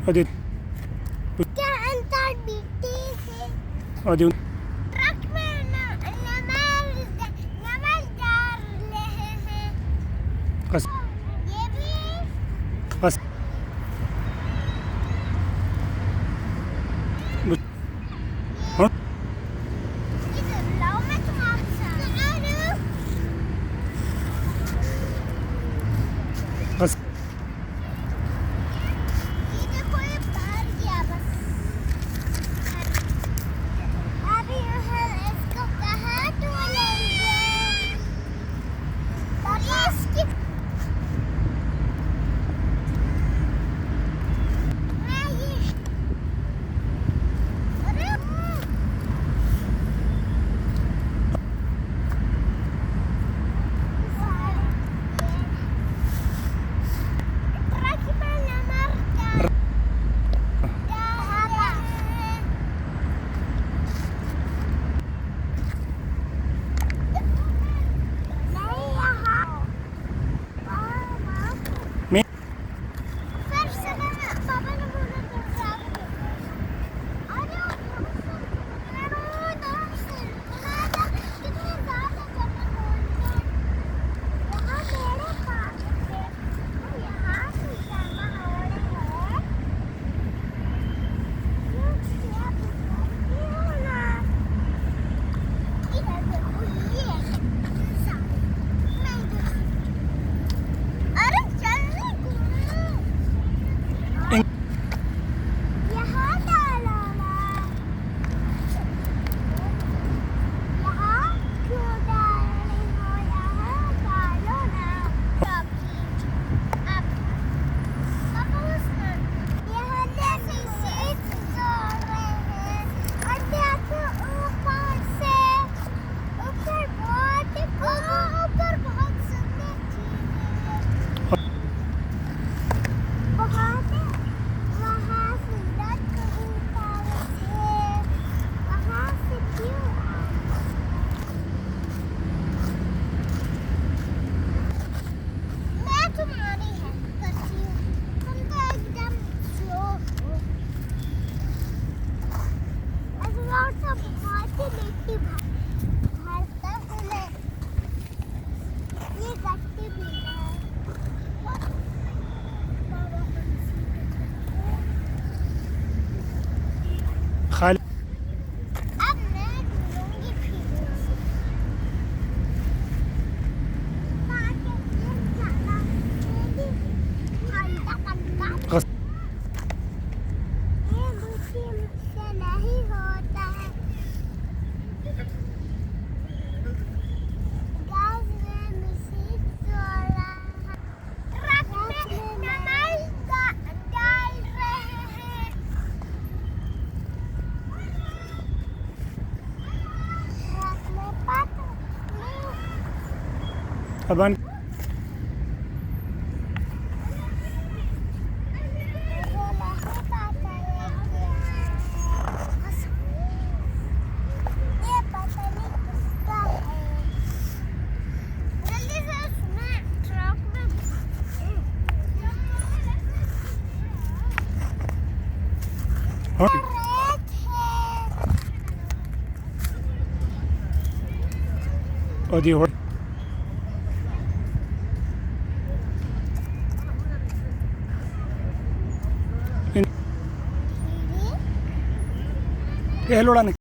अरे क्या अंतर बीती है अरे ट्रक में नमल डाल रहे हैं कस ये भी कस हाँ इधर लाओ मैं तुम्हारे साथ कस ये देखो ये बाहर गया बस अभी हम इसको कहाँ तोड़ेंगे अरे इसकी मैं ये अरे ट्रक में नमक डाल रहे हैं नहीं यहाँ मैं फिर से पापा ने बोला तो ट्रक अरे कितने ज़्यादा जगह बोलते यहाँ मेरे पास है और यहाँ से जमा हो रहे हैं क्या बोलती हो ना इधर देखो ये मैं इधर अरे जल्दी घूमो यहाँ डालो ना यहाँ क्यों डाल रही हो यहाँ डालो ना अब पापा उसने यहाँ जैसे सीट जोड़ रहे हैं और देखो ऊपर से ऊपर बहुत सुंदर चीज़ है बहुत वहाँ सुंदर कबूतर है वहाँ से क्यों मैं तुम्हारी हेल्प करती हूँ तुम तो एकदम स्लो हो ऐसा तो बहुत ही मिट्टी भरता है ये गट्टी भी है खाली अब मैं ढूंढूंगी फिर ताकि ये ज़्यादा मेरी ठंडा ठंडा कस ये मुझसे नहीं होता है गैस में मशीन चल रहा है ट्रक में नमक डाल रहे हैं ट्रक में पता नहीं अबन मुझे नहीं पता ये क्या है ये पता नहीं किसका है जल्दी से उसमें ट्रक में हाँ रेत है अरे हो धीरे ये लोड़ा